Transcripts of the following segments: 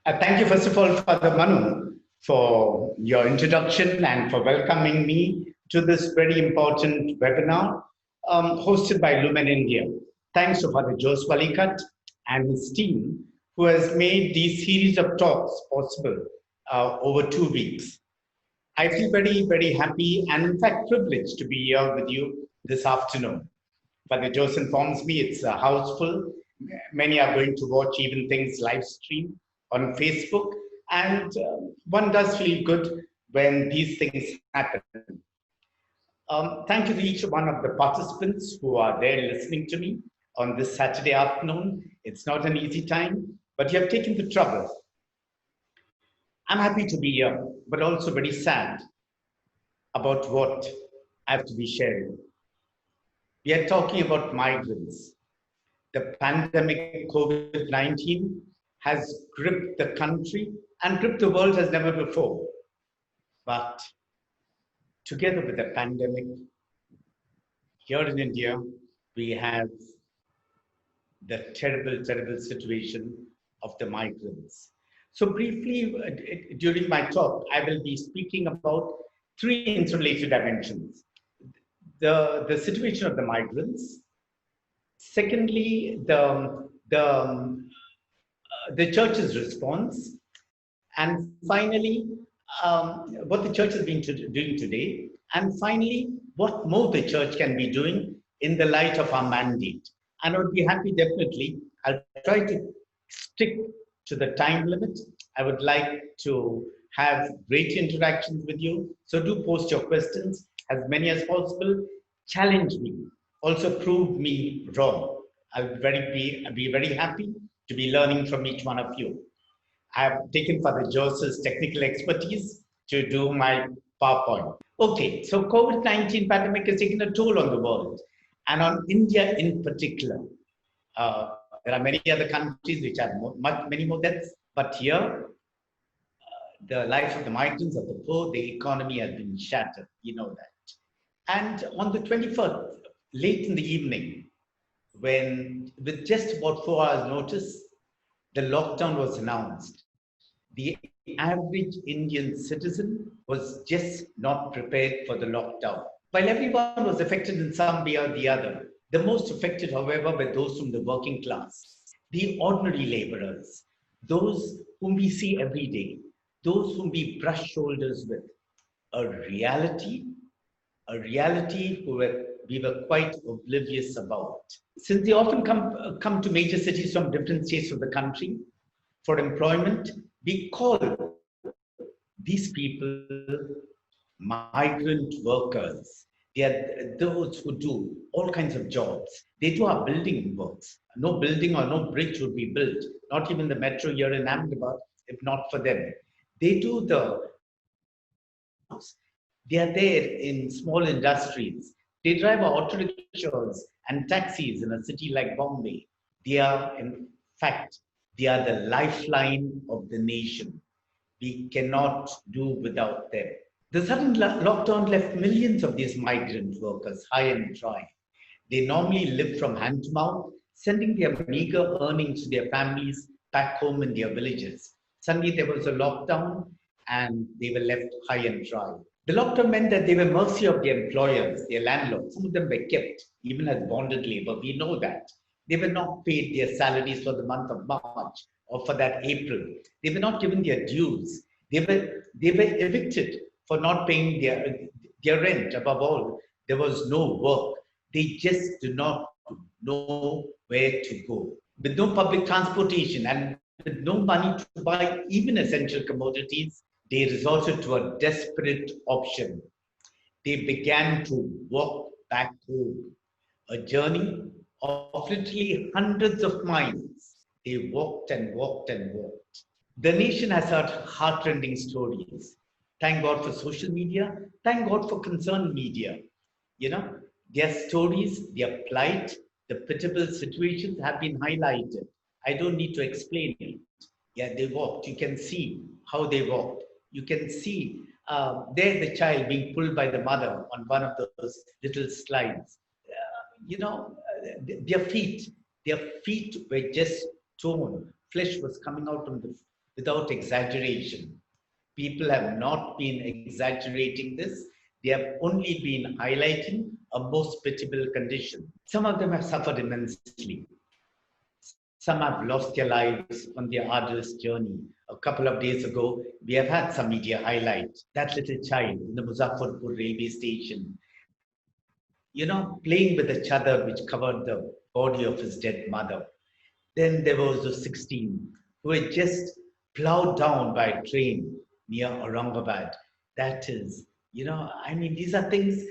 Thank you, first of all, Father Manu, for your introduction and for welcoming me to this very important webinar hosted by Lumen India. Thanks to Father Jose Valikat and his team who has made these series of talks possible over 2 weeks. I feel very, very happy and, in fact, privileged to be here with you this afternoon. Father Jose informs me it's a house full. Many are going to watch even things live stream on Facebook, and one does feel good when these things happen. Thank you to each one of the participants who are there listening to me on this Saturday afternoon. It's not an easy time, but you have taken the trouble. I'm happy to be here, but also very sad about what I have to be sharing. We are talking about migrants. The pandemic COVID-19 has gripped the country and gripped the world as never before. But together with the pandemic, here in India, we have the terrible, terrible situation of the migrants. So briefly, during my talk, I will be speaking about three interrelated dimensions. The situation of the migrants. Secondly, the church's response. And finally, what the church has been doing today. And finally, what more the church can be doing in the light of our mandate. And I would be happy, definitely. I'll try to stick to the time limit. I would like to have great interactions with you. So do post your questions, as many as possible. Challenge me. Also prove me wrong. I'll be very happy to be learning from each one of you. I have taken Father Joseph's technical expertise to do my PowerPoint. Okay, so COVID-19 pandemic has taken a toll on the world and on India in particular. There are many other countries which have many more deaths, but here, the life of the migrants, of the poor, the economy has been shattered. You know that. And on the 21st, late in the evening, when with just about 4 hours notice, the lockdown was announced. The average Indian citizen was just not prepared for the lockdown. While everyone was affected in some way or the other, the most affected, however, were those from the working class, the ordinary laborers, those whom we see every day, those whom we brush shoulders with. A reality we were quite oblivious about. Since they often come to major cities from different states of the country for employment, we call these people migrant workers. They are those who do all kinds of jobs. They do our building works. No building or no bridge would be built, not even the metro here in Ahmedabad, if not for them. They do the they are there in small industries. They drive auto rickshaws and taxis in a city like Bombay. They are, in fact, they are the lifeline of the nation. We cannot do without them. The sudden lockdown left millions of these migrant workers high and dry. They normally live from hand to mouth, sending their meager earnings to their families back home in their villages. Suddenly there was a lockdown and they were left high and dry. The lockdown meant that they were mercy of their employers, their landlords. Some of them were kept, even as bonded labor. We know that. They were not paid their salaries for the month of March or for that April. They were not given their dues. They were evicted for not paying their rent. Above all, there was no work. They just do not know where to go. With no public transportation and with no money to buy even essential commodities, they resorted to a desperate option. They began to walk back home, a journey of literally hundreds of miles. They walked and walked and walked. The nation has heard heartrending stories. Thank God for social media. Thank God for concerned media. You know, their stories, their plight, the pitiable situations have been highlighted. I don't need to explain it. Yeah, they walked. You can see how they walked. You can see there the child being pulled by the mother on one of those little slides. Their feet were just torn. Flesh was coming out without exaggeration. People have not been exaggerating this. They have only been highlighting a most pitiable condition. Some of them have suffered immensely. Some have lost their lives on their arduous journey. A couple of days ago, we have had some media highlight that little child in the Muzaffarpur railway station, playing with a chadar which covered the body of his dead mother. Then there was the 16 who had just plowed down by a train near Aurangabad. That is, these are things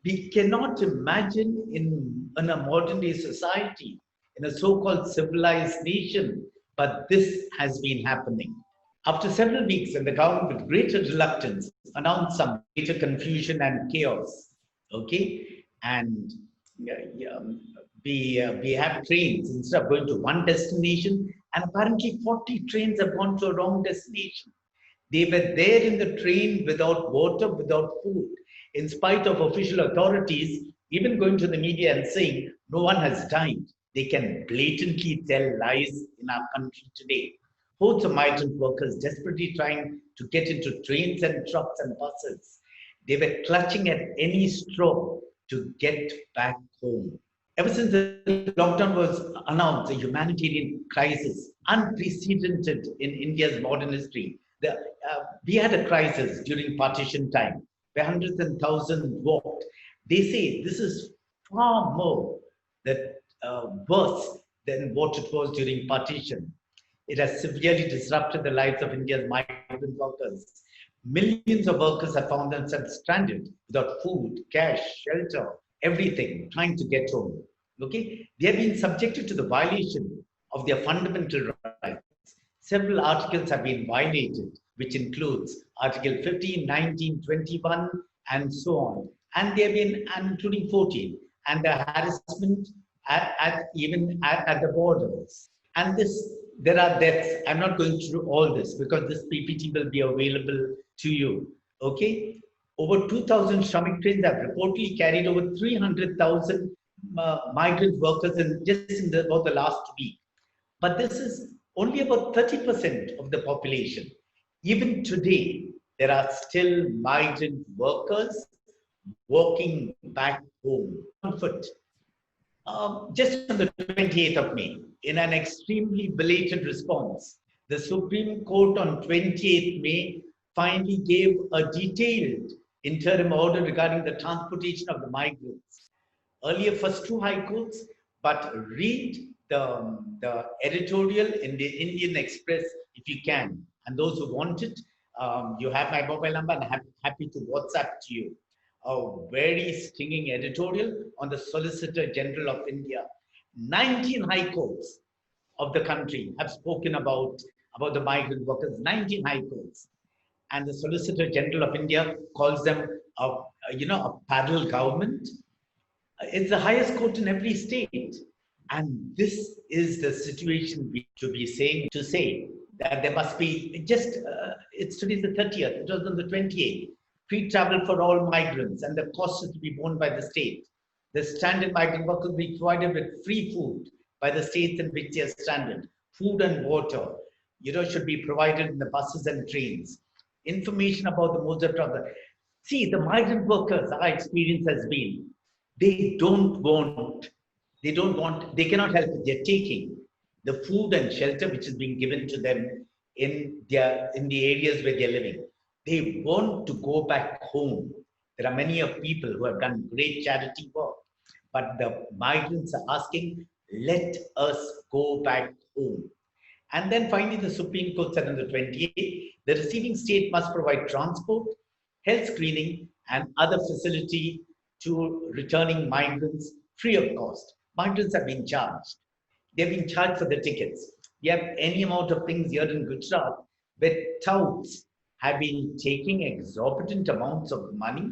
we cannot imagine in a modern day society, in a so called civilized nation, but this has been happening. After several weeks, and the government, with greater reluctance, announced some greater confusion and chaos. Okay, and we have trains instead of going to one destination, and apparently 40 trains have gone to a wrong destination. They were there in the train without water, without food, in spite of official authorities even going to the media and saying no one has died. They can blatantly tell lies in our country today. Hordes of migrant workers desperately trying to get into trains and trucks and buses. They were clutching at any straw to get back home. Ever since the lockdown was announced, a humanitarian crisis unprecedented in India's modern history. We had a crisis during partition time where hundreds and thousands walked. They say this is far more worse than what it was during partition. It has severely disrupted the lives of India's migrant workers. Millions of workers have found themselves stranded without food, cash, shelter, everything, trying to get home. Okay? They have been subjected to the violation of their fundamental rights. Several articles have been violated, which includes Article 15, 19, 21, and so on. And they have been, including 14, and the harassment even at the borders. And there are deaths. I'm not going through all this because this PPT will be available to you. Okay? Over 2,000 Shramik trains have reportedly carried over 300,000 migrant workers in about the last week. But this is only about 30% of the population. Even today, there are still migrant workers walking back home on foot. Just on the 28th of May, in an extremely belated response, the Supreme Court on 28th May finally gave a detailed interim order regarding the transportation of the migrants. Earlier, first two high courts, but read the editorial in the Indian Express if you can. And those who want it, you have my mobile number, and I'm happy to WhatsApp to you. A very stinging editorial on the Solicitor General of India. 19 high courts of the country have spoken about the migrant workers, 19 high courts. And the Solicitor General of India calls them a parallel government. It's the highest court in every state. And this is the situation we should be saying, to say that there must be it's today's the 30th, it was on the 28th. Free travel for all migrants, and the cost is to be borne by the state. The stranded migrant workers will be provided with free food by the states in which they are stranded. Food and water, should be provided in the buses and trains. Information about the modes of travel. See, the migrant workers, our experience has been, they cannot help it. They're taking the food and shelter which is being given to them in the areas where they're living. They want to go back home. There are many of people who have done great charity work, but the migrants are asking, let us go back home. And then finally, the Supreme Court said on the 28th, the receiving state must provide transport, health screening, and other facility to returning migrants free of cost. Migrants have been charged. They've been charged for the tickets. We have any amount of things here in Gujarat where touts have been taking exorbitant amounts of money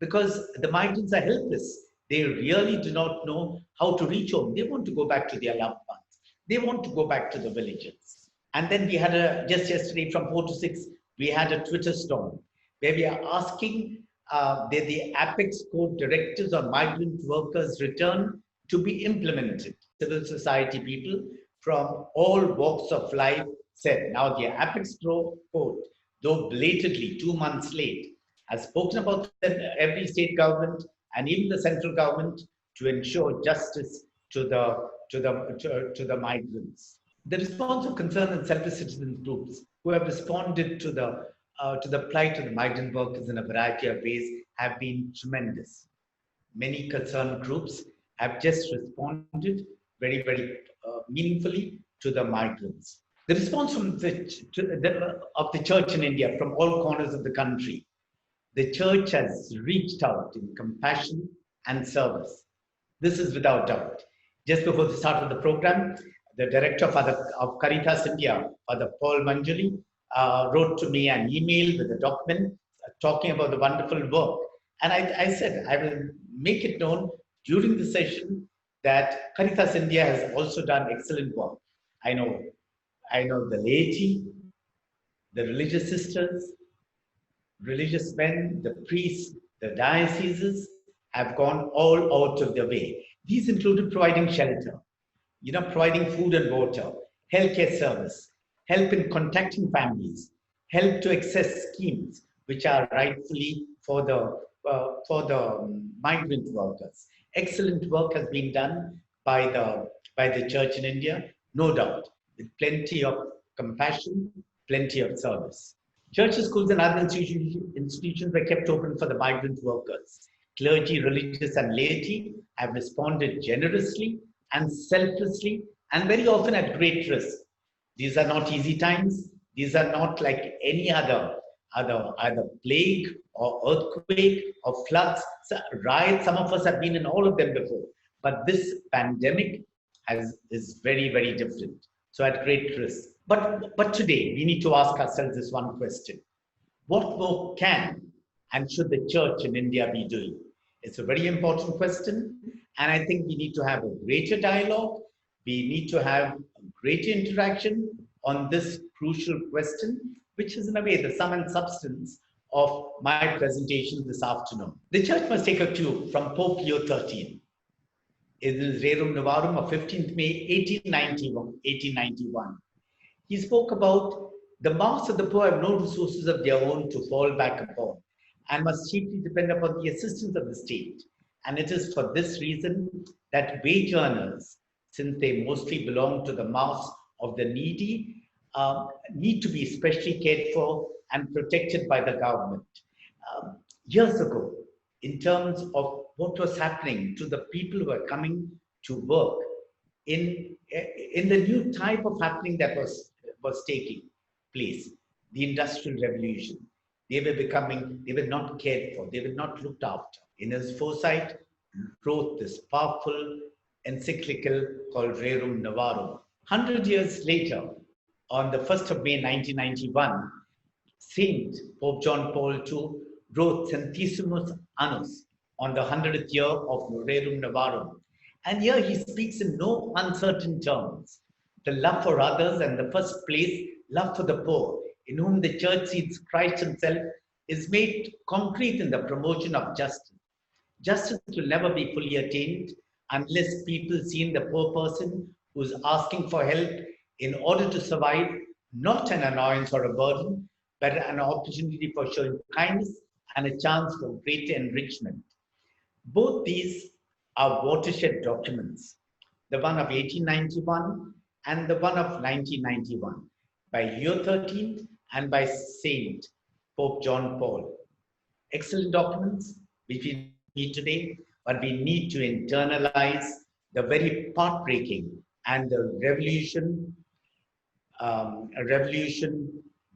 because the migrants are helpless. They really do not know how to reach home. They want to go back to their loved ones. They want to go back to the villages. And then we had just yesterday from 4 to 6, we had a Twitter storm where we are asking the Apex Code directives on migrant workers' return to be implemented. Civil society people from all walks of life said. Now the Apex Court, though belatedly 2 months late, has spoken about every state government and even the central government to ensure justice to the migrants. The response of concerned and selfish citizen groups who have responded to the plight of the migrant workers in a variety of ways have been tremendous. Many concerned groups have just responded very meaningfully to the migrants. The response of the church in India from all corners of the country, the church has reached out in compassion and service. This is without doubt. Just before the start of the program, the director of Caritas India, Father Paul Manjuli, wrote to me an email with a document talking about the wonderful work. And I said, I will make it known during the session that Caritas India has also done excellent work. I know the laity, the religious sisters, religious men, the priests, the dioceses have gone all out of their way. These included providing shelter, providing food and water, healthcare service, help in contacting families, help to access schemes which are rightfully for the migrant workers. Excellent work has been done by the church in India, no doubt, with plenty of compassion, plenty of service. Churches, schools, and other institutions were kept open for the migrant workers. Clergy, religious, and laity have responded generously and selflessly, and very often at great risk. These are not easy times. These are not like any other either plague or earthquake or floods, riots. Some of us have been in all of them before, but this pandemic is very different. So at great risk. But today we need to ask ourselves this one question: what more can and should the church in India be doing? It's a very important question, and I think we need to have a greater dialogue. We need to have a greater interaction on this crucial question, which is in a way the sum and substance of my presentation this afternoon. The church must take a cue from Pope Leo XIII. In his Rerum Novarum of 15th May 1891, he spoke about the mass of the poor have no resources of their own to fall back upon and must chiefly depend upon the assistance of the state. And it is for this reason that wage earners, since they mostly belong to the mass of the needy, need to be especially cared for and protected by the government. Years ago, in terms of what was happening to the people who were coming to work in the new type of happening that was taking place, the Industrial Revolution. They were not cared for, they were not looked after. In his foresight, wrote this powerful encyclical called Rerum Novarum. 100 years later, on the 1st of May 1991, Saint Pope John Paul II wrote Centesimus Annus on the 100th year of Rerum Novarum. And here he speaks in no uncertain terms. The love for others, and in the first place, love for the poor, in whom the church sees Christ himself, is made concrete in the promotion of justice. Justice will never be fully attained unless people see in the poor person who is asking for help in order to survive, not an annoyance or a burden, but an opportunity for showing kindness and a chance for greater enrichment. Both these are watershed documents, the one of 1891 and the one of 1991, by Leo XIII and by Saint Pope John Paul. Excellent documents which we need today, but we need to internalize the very path-breaking and the revolution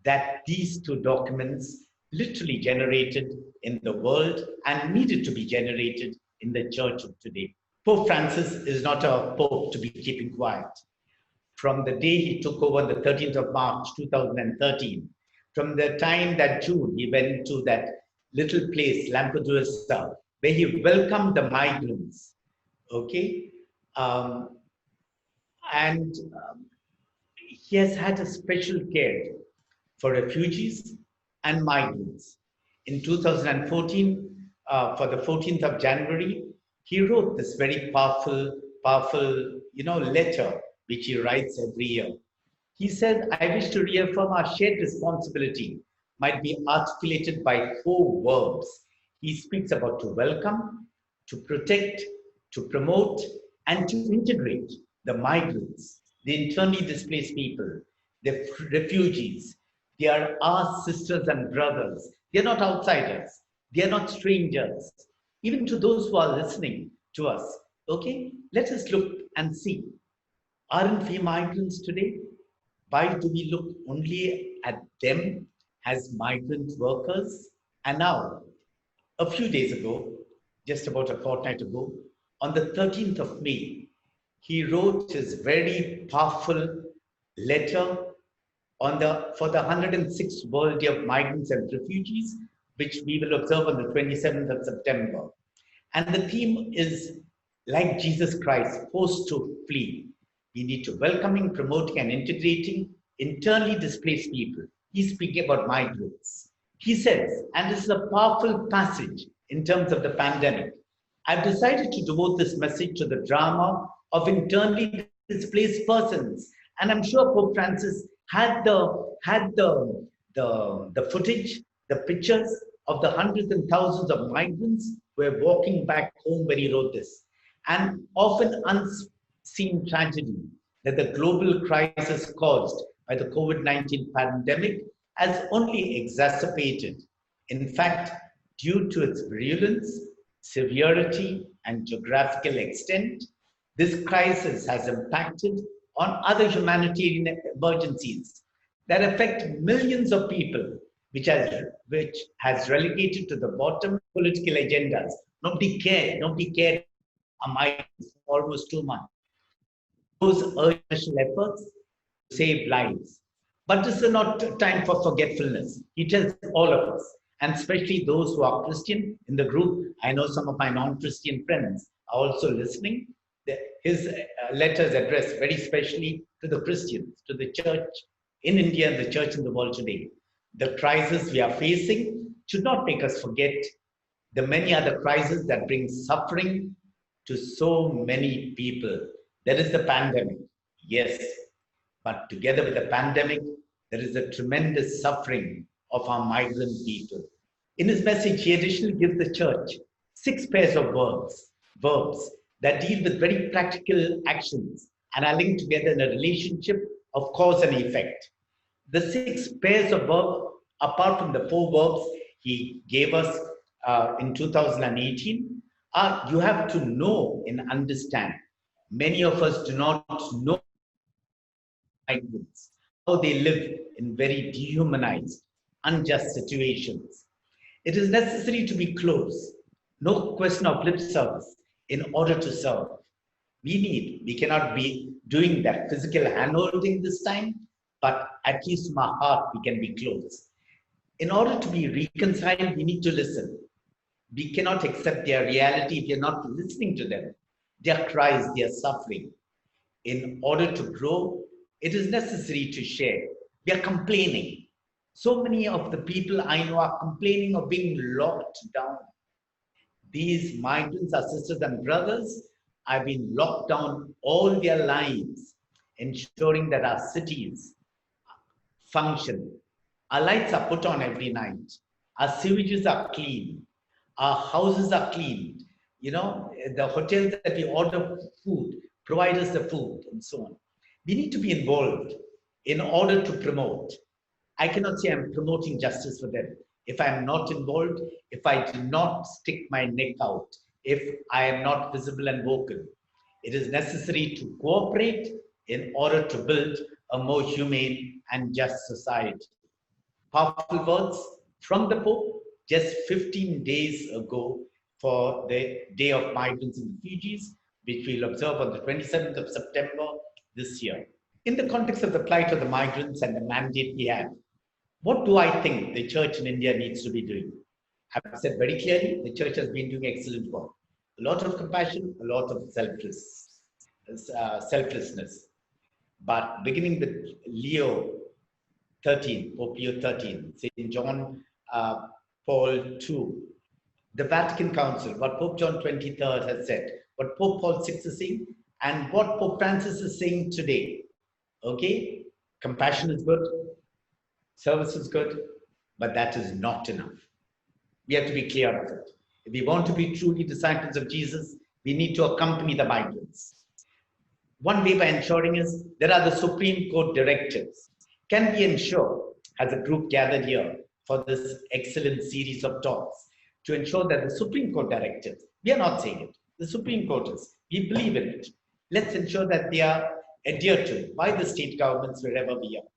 that these two documents literally generated in the world and needed to be generated in the church of today. Pope Francis is not a pope to be keeping quiet. From the day he took over the 13th of March 2013, from the time that June he went to that little place, Lampedusa, where he welcomed the migrants, okay? He has had a special care for refugees and migrants. In 2014, for the 14th of January, he wrote this very powerful, letter, which he writes every year. He said, I wish to reaffirm our shared responsibility might be articulated by four verbs. He speaks about to welcome, to protect, to promote, and to integrate the migrants, the internally displaced people, the refugees. They are our sisters and brothers. They are not outsiders. They are not strangers. Even to those who are listening to us, okay, let us look and see. Aren't we migrants today? Why do we look only at them as migrant workers? And now, a few days ago, just about a fortnight ago, on the 13th of May, he wrote his very powerful letter for the 106th World Day of Migrants and Refugees, which we will observe on the 27th of September. And the theme is, like Jesus Christ, forced to flee. We need to welcoming, promoting, and integrating internally displaced people. He's speaking about migrants. He says, and this is a powerful passage in terms of the pandemic, I've decided to devote this message to the drama of internally displaced persons. And I'm sure Pope Francis had the footage, the pictures of the hundreds and thousands of migrants who were walking back home when he wrote this. And often unseen tragedy that the global crisis caused by the COVID-19 pandemic has only exacerbated. In fact, due to its virulence, severity, and geographical extent, this crisis has impacted on other humanitarian emergencies that affect millions of people, which has relegated to the bottom political agendas. Nobody cared migrants for almost 2 months. Those urgent national efforts to save lives. But this is not time for forgetfulness. He tells all of us, and especially those who are Christian in the group. I know some of my non-Christian friends are also listening. His letter is addressed very specially to the Christians, to the church in India and the church in the world today. The crisis we are facing should not make us forget the many other crises that bring suffering to so many people. There is the pandemic, yes, but together with the pandemic, there is a tremendous suffering of our migrant people. In his message, he additionally gives the church 6 pairs of verbs that deal with very practical actions and are linked together in a relationship of cause and effect. The 6 pairs of verbs, apart from the 4 verbs he gave us in 2018, you have to know and understand. Many of us do not know migrants, how they live in very dehumanized, unjust situations. It is necessary to be close, no question of lip service, in order to serve. We cannot be doing that physical handholding this time, but at least from our heart, we can be close. In order to be reconciled, we need to listen. We cannot accept their reality if we are not listening to them, their cries, their suffering. In order to grow, it is necessary to share. We are complaining. So many of the people I know are complaining of being locked down. These migrants, our sisters and brothers, have been locked down all their lives, ensuring that our cities function. Our lights are put on every night. Our sewages are clean. Our houses are cleaned. You know, the hotels that we order food provide us the food and so on. We need to be involved in order to promote. I cannot say I'm promoting justice for them if I am not involved, if I do not stick my neck out, if I am not visible and vocal. It is necessary to cooperate in order to build a more humane and just society. Powerful words from the Pope just 15 days ago for the Day of Migrants and Refugees, which we'll observe on the 27th of September this year. In the context of the plight of the migrants and the mandate we have, what do I think the church in India needs to be doing? I've said very clearly, the church has been doing excellent work. A lot of compassion, a lot of selflessness. But beginning with Pope Leo XIII, St. John Paul II, the Vatican Council, what Pope John XXIII has said, what Pope Paul VI is saying, and what Pope Francis is saying today. Okay? Compassion is good, service is good, but that is not enough. We have to be clear of it. If we want to be truly disciples of Jesus, we need to accompany the migrants. One way by ensuring is there are the Supreme Court directives. Can we ensure, as a group gathered here for this excellent series of talks, to ensure that the Supreme Court directives, we are not saying it, the Supreme Court is, we believe in it. Let's ensure that they are adhered to by the state governments wherever we are.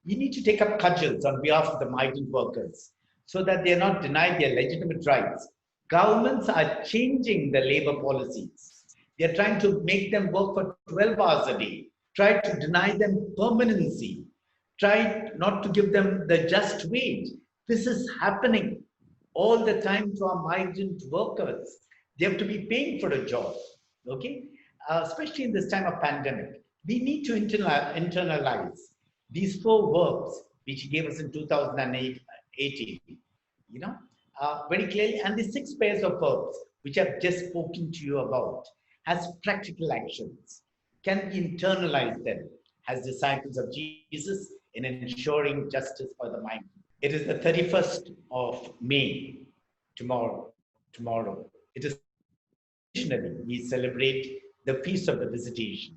We need to take up cudgels on behalf of the migrant workers so that they are not denied their legitimate rights. Governments are changing the labor policies. They are trying to make them work for 12 hours a day, try to deny them permanency, try not to give them the just wage. This is happening all the time to our migrant workers. They have to be paying for a job, okay? Especially in this time of pandemic. We need to internalize these 4 verbs which he gave us in 2018, very clearly, and the 6 pairs of verbs which I've just spoken to you about as practical actions. Can we internalize them as disciples of Jesus in ensuring justice for the migrant? It is the 31st of May, tomorrow. It is traditionally we celebrate the Feast of the Visitation.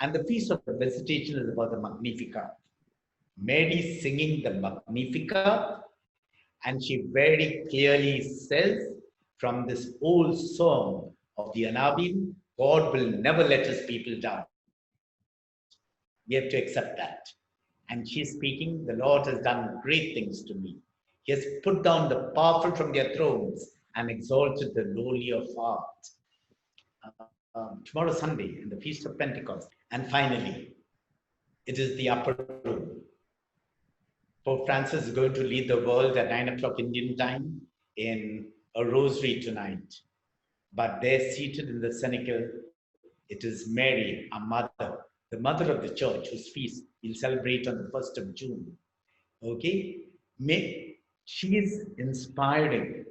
And the Feast of the Visitation is about the Magnificat. Mary singing the Magnificat, and she very clearly says from this old song of the Anabim, God will never let his people down. We have to accept that. And she's speaking, the Lord has done great things to me. He has put down the powerful from their thrones and exalted the lowly of heart. Tomorrow Sunday, in the Feast of Pentecost. And finally, it is the upper room. Pope Francis is going to lead the world at 9 o'clock Indian time in a rosary tonight. But there, seated in the cenacle, it is Mary, our mother, the mother of the church, whose feast we'll celebrate on the 1st of June. Okay? She is inspiring,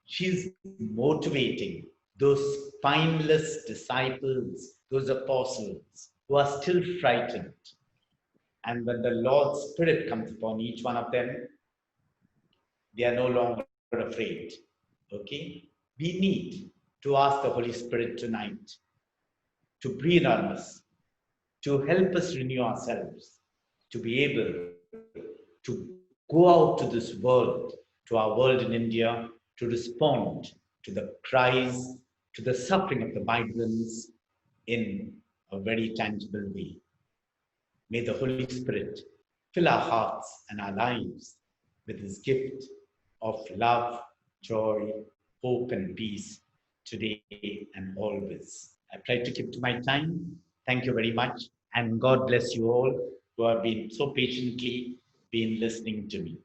she's motivating those spineless disciples, those apostles who are still frightened. And when the Lord's Spirit comes upon each one of them, they are no longer afraid. Okay? We need to ask the Holy Spirit tonight to breathe on us, to help us renew ourselves, to be able to go out to this world, to our world in India, to respond to the cries, to the suffering of the migrants in a very tangible way. May the Holy Spirit fill our hearts and our lives with his gift of love, joy, hope, and peace today and always. I've tried to keep to my time. Thank you very much. And God bless you all who have been so patiently listening to me.